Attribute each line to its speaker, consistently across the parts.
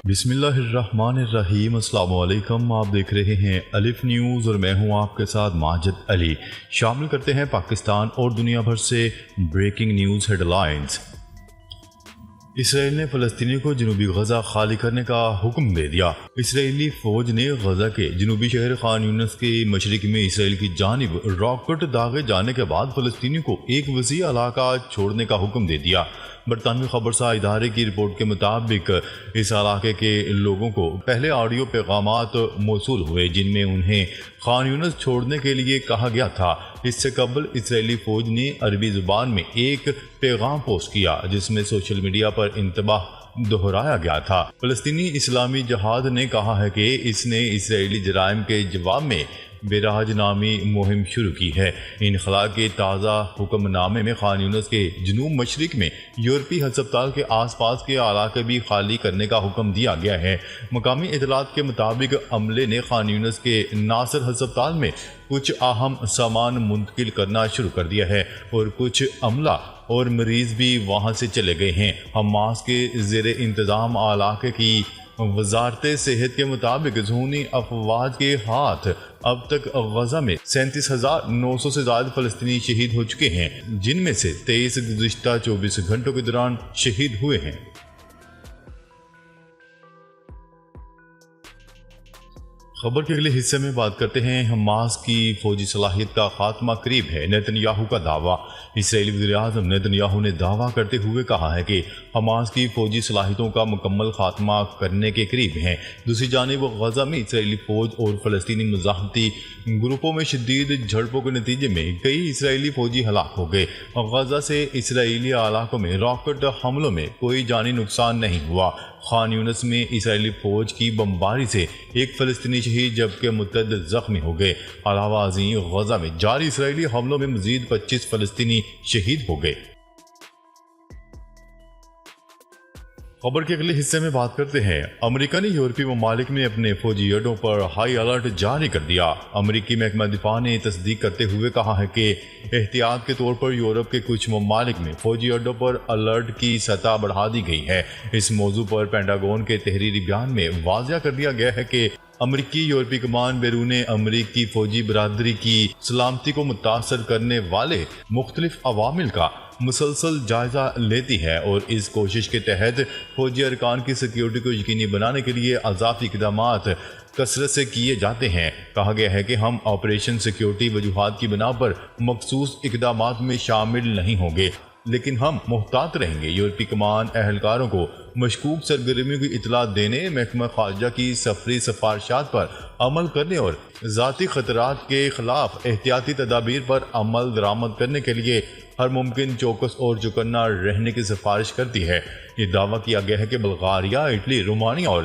Speaker 1: بسم اللہ الرحمن الرحیم۔ السلام علیکم، آپ دیکھ رہے ہیں الف نیوز اور میں ہوں آپ کے ساتھ ماجد علی۔ شامل کرتے ہیں پاکستان اور دنیا بھر سے بریکنگ نیوز ہیڈ لائنز۔ اسرائیل نے فلسطینی کو جنوبی غزہ خالی کرنے کا حکم دے دیا۔ اسرائیلی فوج نے غزہ کے جنوبی شہر خان یونس کے مشرق میں اسرائیل کی جانب راکٹ داغے جانے کے بعد فلسطینی کو ایک وسیع علاقہ چھوڑنے کا حکم دے دیا۔ برطانوی خبرساں ادارے کی رپورٹ کے مطابق اس علاقے کے لوگوں کو پہلے آڈیو پیغامات موصول ہوئے جن میں انہیں خان یونس چھوڑنے کے لیے کہا گیا تھا۔ اس سے قبل اسرائیلی فوج نے عربی زبان میں ایک پیغام پوسٹ کیا جس میں سوشل میڈیا پر انتباہ دہرایا گیا تھا۔ فلسطینی اسلامی جہاد نے کہا ہے کہ اس نے اسرائیلی جرائم کے جواب میں بیراج نامی مہم شروع کی ہے۔ انخلا کے تازہ حکم نامے میں خان یونس کے جنوب مشرق میں یورپی ہسپتال کے آس پاس کے علاقے بھی خالی کرنے کا حکم دیا گیا ہے۔ مقامی اطلاعات کے مطابق عملے نے خان یونس کے ناصر ہسپتال میں کچھ اہم سامان منتقل کرنا شروع کر دیا ہے اور کچھ عملہ اور مریض بھی وہاں سے چلے گئے ہیں۔ حماس کے زیر انتظام علاقے کی وزارت صحت کے مطابق ذہنی افواج کے ہاتھ اب تک غزہ میں 37,900 سے زائد فلسطینی شہید ہو چکے ہیں، جن میں سے 23 گزشتہ 24 گھنٹوں کے دوران شہید ہوئے ہیں۔ خبر کے اگلے حصے میں بات کرتے ہیں حماس کی فوجی صلاحیت کا خاتمہ قریب ہے، نیتن یاہو کا دعویٰ۔ اسرائیلی وزیر اعظم نیتن یاہو نے دعویٰ کرتے ہوئے کہا ہے کہ حماس کی فوجی صلاحیتوں کا مکمل خاتمہ کرنے کے قریب ہیں۔ دوسری جانب غزہ میں اسرائیلی فوج اور فلسطینی مزاحمتی گروپوں میں شدید جھڑپوں کے نتیجے میں کئی اسرائیلی فوجی ہلاک ہو گئے۔ غزہ سے اسرائیلی علاقوں میں راکٹ حملوں میں کوئی جانی نقصان نہیں ہوا۔ خان یونس میں اسرائیلی فوج کی بمباری سے ایک فلسطینی شہید جبکہ متعدد زخمی ہو گئے۔ علاوہ ازیں غزہ میں جاری اسرائیلی حملوں میں مزید 25 فلسطینی شہید ہو گئے۔ خبر کے اگلے حصے میں بات کرتے ہیں امریکہ نے یورپی ممالک میں اپنے فوجی اڈوں پر ہائی الرٹ جاری کر دیا۔ امریکی محکمہ دفاع نے تصدیق کرتے ہوئے کہا ہے کہ احتیاط کے طور پر یورپ کے کچھ ممالک میں فوجی اڈوں پر الرٹ کی سطح بڑھا دی گئی ہے۔ اس موضوع پر پینٹاگون کے تحریری بیان میں واضح کر دیا گیا ہے کہ امریکی یورپی کمان بیرون امریکی فوجی برادری کی سلامتی کو متاثر کرنے والے مختلف عوامل کا مسلسل جائزہ لیتی ہے اور اس کوشش کے تحت فوجی ارکان کی سیکیورٹی کو یقینی بنانے کے لیے اضافی اقدامات کثرت سے کیے جاتے ہیں۔ کہا گیا ہے کہ ہم آپریشن سیکیورٹی وجوہات کی بنا پر مخصوص اقدامات میں شامل نہیں ہوں گے، لیکن ہم محتاط رہیں گے۔ یورپی کمان اہلکاروں کو مشکوک سرگرمیوں کی اطلاع دینے، محکمہ خارجہ کی سفری سفارشات پر عمل کرنے اور ذاتی خطرات کے خلاف احتیاطی تدابیر پر عمل درآمد کرنے کے لیے ہر ممکن چوکس اور چوکنا رہنے کی سفارش کرتی ہے۔ یہ دعویٰ کیا گیا ہے کہ بلغاریہ، اٹلی، رومانیہ اور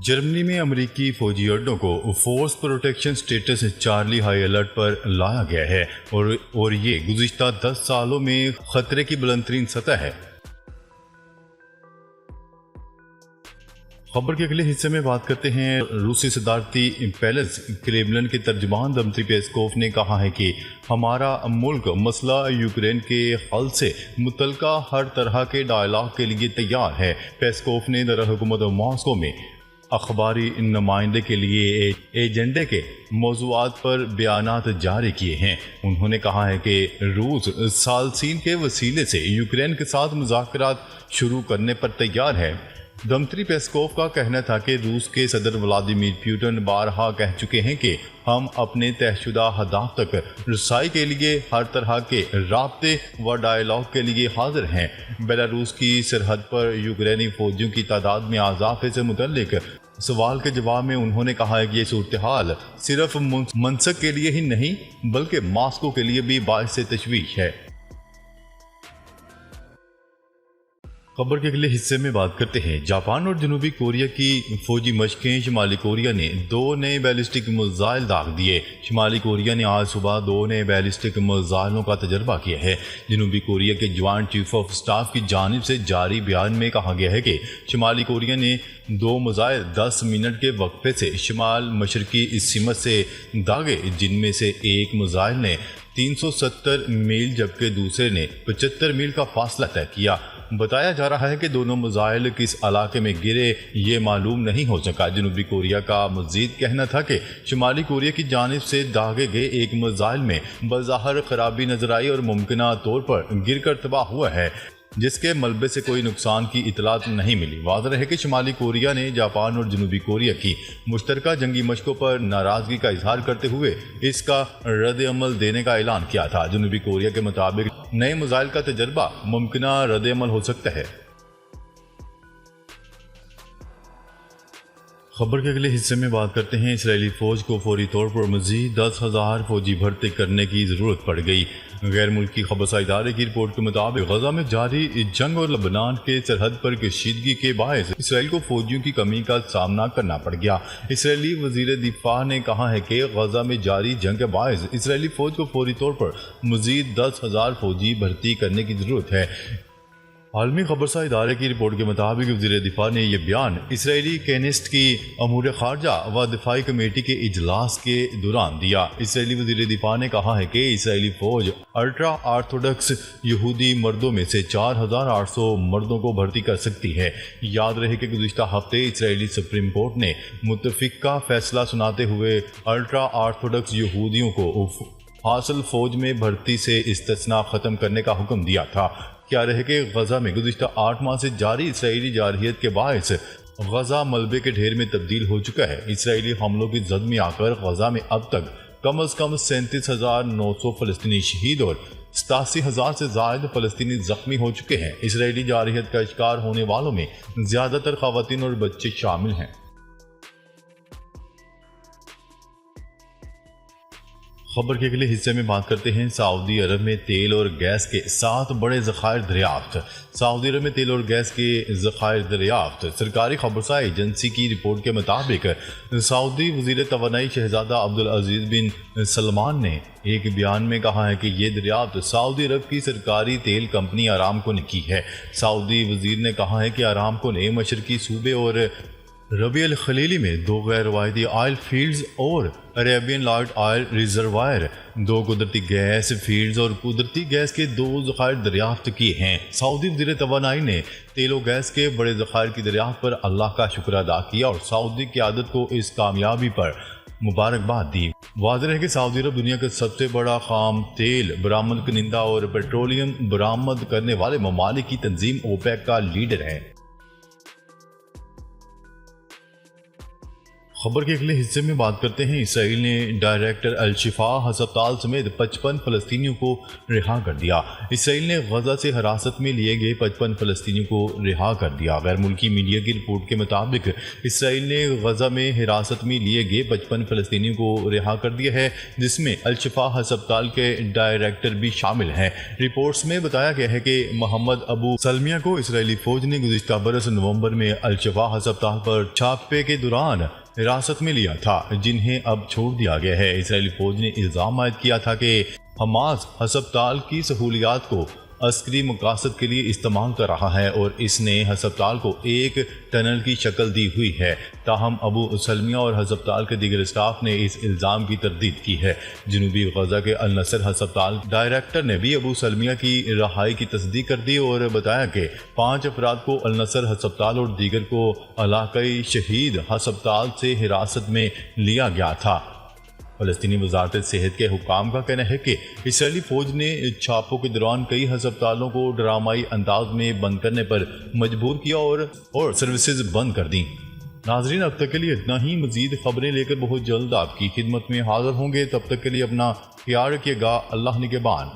Speaker 1: جرمنی میں امریکی فوجی اڈوں کو force protection status Charlie high alert پر لایا گیا ہے اور یہ گزشتہ 10 سالوں میں خطرے کی بلند ترین سطح ہے۔ خبر کے اگلے حصے میں بات کرتے ہیں روسی صدارتی پیلس کریملن کے ترجمان دمتری پیسکوف نے کہا ہے کہ ہمارا ملک مسئلہ یوکرین کے حل سے متعلقہ ہر طرح کے ڈائلاگ کے لیے تیار ہے۔ پیسکوف نے دارالحکومت ماسکو میں اخباری نمائندے کے لیے ایجنڈے کے موضوعات پر بیانات جاری کیے ہیں۔ انہوں نے کہا ہے کہ روس ثالثین کے وسیلے سے یوکرین کے ساتھ مذاکرات شروع کرنے پر تیار ہے۔ دمتری پیسکوف کا کہنا تھا کہ روس کے صدر ولادیمیر پوٹن بارہا کہہ چکے ہیں کہ ہم اپنے طے شدہ اہداف تک رسائی کے لیے ہر طرح کے رابطے و ڈائلاگ کے لیے حاضر ہیں۔ بیلاروس کی سرحد پر یوکرینی فوجیوں کی تعداد میں اضافے سے متعلق سوال کے جواب میں انہوں نے کہا ہے کہ یہ صورتحال صرف منسک کے لیے ہی نہیں بلکہ ماسکو کے لیے بھی باعث تشویش ہے۔ خبر کے اگلے حصے میں بات کرتے ہیں جاپان اور جنوبی کوریا کی فوجی مشقیں۔ شمالی کوریا نے 2 نئے بیلسٹک میزائل داغ دیے۔ شمالی کوریا نے آج صبح 2 نئے بیلسٹک میزائلوں کا تجربہ کیا ہے۔ جنوبی کوریا کے جوائنٹ چیف آف سٹاف کی جانب سے جاری بیان میں کہا گیا ہے کہ شمالی کوریا نے 2 میزائل 10 منٹ کے وقفے سے شمال مشرقی سمت سے داغے، جن میں سے ایک میزائل نے 370 میل جبکہ دوسرے نے 75 میل کا فاصلہ طے کیا۔ بتایا جا رہا ہے کہ دونوں میزائل کس علاقے میں گرے یہ معلوم نہیں ہو سکا۔ جنوبی کوریا کا مزید کہنا تھا کہ شمالی کوریا کی جانب سے داغے گئے ایک میزائل میں بظاہر خرابی نظر آئی اور ممکنہ طور پر گر کر تباہ ہوا ہے، جس کے ملبے سے کوئی نقصان کی اطلاعات نہیں ملی۔ واضح ہے کہ شمالی کوریا نے جاپان اور جنوبی کوریا کی مشترکہ جنگی مشقوں پر ناراضگی کا اظہار کرتے ہوئے اس کا رد عمل دینے کا اعلان کیا تھا۔ جنوبی کوریا کے مطابق نئے میزائل کا تجربہ ممکنہ رد عمل ہو سکتا ہے۔ خبر کے اگلے حصے میں بات کرتے ہیں اسرائیلی فوج کو فوری طور پر مزید 10,000 فوجی بھرتی کرنے کی ضرورت پڑ گئی۔ غیر ملکی خبرسا ادارے کی رپورٹ کے مطابق غزہ میں جاری جنگ اور لبنان کے سرحد پر کشیدگی کے باعث اسرائیل کو فوجیوں کی کمی کا سامنا کرنا پڑ گیا۔ اسرائیلی وزیر دفاع نے کہا ہے کہ غزہ میں جاری جنگ کے باعث اسرائیلی فوج کو فوری طور پر مزید 10,000 فوجی بھرتی کرنے کی ضرورت ہے۔ عالمی خبرسا ادارے کی رپورٹ کے مطابق وزیر دفاع نے یہ بیان اسرائیلی کینسٹ کی امور خارجہ و دفاعی کمیٹی کے اجلاس کے دوران دیا۔ اسرائیلی وزیر دفاع نے کہا ہے کہ اسرائیلی فوج الٹرا آرتھوڈکس یہودی مردوں میں سے 4,800 مردوں کو بھرتی کر سکتی ہے۔ یاد رہے کہ گزشتہ ہفتے اسرائیلی سپریم کورٹ نے متفقہ فیصلہ سناتے ہوئے الٹرا آرتھوڈکس یہودیوں کو حاصل فوج میں بھرتی سے استثناء ختم کرنے کا حکم دیا تھا۔ کیا رہے کہ غزہ میں گزشتہ 8 ماہ سے جاری اسرائیلی جارحیت کے باعث غزہ ملبے کے ڈھیر میں تبدیل ہو چکا ہے۔ اسرائیلی حملوں کی زد میں آ کر غزہ میں اب تک کم از کم 37,900 فلسطینی شہید اور 87,000 سے زائد فلسطینی زخمی ہو چکے ہیں۔ اسرائیلی جارحیت کا شکار ہونے والوں میں زیادہ تر خواتین اور بچے شامل ہیں۔ خبر کے اگلے حصے میں بات کرتے ہیں سعودی عرب میں تیل اور گیس کے 7 بڑے ذخائر دریافت۔ سعودی عرب میں تیل اور گیس کے ذخائر دریافت۔ سرکاری خبرسا ایجنسی کی رپورٹ کے مطابق سعودی وزیر توانائی شہزادہ عبدالعزیز بن سلمان نے ایک بیان میں کہا ہے کہ یہ دریافت سعودی عرب کی سرکاری تیل کمپنی آرامکو نے کی ہے۔ سعودی وزیر نے کہا ہے کہ آرامکو نے مشرقی صوبے اور ربیع الخلیلی میں 2 غیر روایتی آئل فیلڈز اور عربین لائٹ آئل ریزروائر، 2 قدرتی گیس فیلڈز اور قدرتی گیس کے 2 ذخائر دریافت کیے ہیں۔ سعودی وزیر توانائی نے تیل و گیس کے بڑے ذخائر کی دریافت پر اللہ کا شکر ادا کیا اور سعودی قیادت کو اس کامیابی پر مبارکباد دی۔ واضح ہے کہ سعودی عرب دنیا کا سب سے بڑا خام تیل برآمد کنندہ اور پیٹرولیم برآمد کرنے والے ممالک کی تنظیم اوپیک کا لیڈر ہے۔ خبر کے اگلے حصے میں بات کرتے ہیں اسرائیل نے ڈائریکٹر الشفا ہسپتال سمیت 55 فلسطینیوں کو رہا کر دیا۔ اسرائیل نے غزہ سے حراست میں لیے گئے 55 فلسطینیوں کو رہا کر دیا۔ غیر ملکی میڈیا کی رپورٹ کے مطابق اسرائیل نے غزہ میں حراست میں لیے گئے 55 فلسطینیوں کو رہا کر دیا ہے، جس میں الشفا ہسپتال کے ڈائریکٹر بھی شامل ہیں۔ رپورٹس میں بتایا گیا ہے کہ محمد ابو سلمیہ کو اسرائیلی فوج نے گزشتہ برس نومبر میں الشفا ہسپتال پر چھاپے کے دوران حراست میں لیا تھا، جنہیں اب چھوڑ دیا گیا ہے۔ اسرائیلی فوج نے الزام عائد کیا تھا کہ حماس ہسپتال کی سہولیات کو عسکری مقاصد کے لیے استعمال کر رہا ہے اور اس نے ہسپتال کو ایک ٹنل کی شکل دی ہوئی ہے۔ تاہم ابو سلمیہ اور ہسپتال کے دیگر اسٹاف نے اس الزام کی تردید کی ہے۔ جنوبی غزہ کے النصر ہسپتال ڈائریکٹر نے بھی ابو سلمیہ کی رہائی کی تصدیق کر دی اور بتایا کہ 5 افراد کو النصر ہسپتال اور دیگر کو علاقائی شہید ہسپتال سے حراست میں لیا گیا تھا۔ فلسطینی وزارت صحت کے حکام کا کہنا ہے کہ اسرائیلی فوج نے چھاپوں کے دوران کئی ہسپتالوں کو ڈرامائی انداز میں بند کرنے پر مجبور کیا اور سروسز بند کر دیں۔ ناظرین، اب تک کے لیے اتنا ہی۔ مزید خبریں لے کر بہت جلد آپ کی خدمت میں حاضر ہوں گے۔ تب تک کے لیے اپنا خیال رکھیے گا۔ اللہ نگہبان۔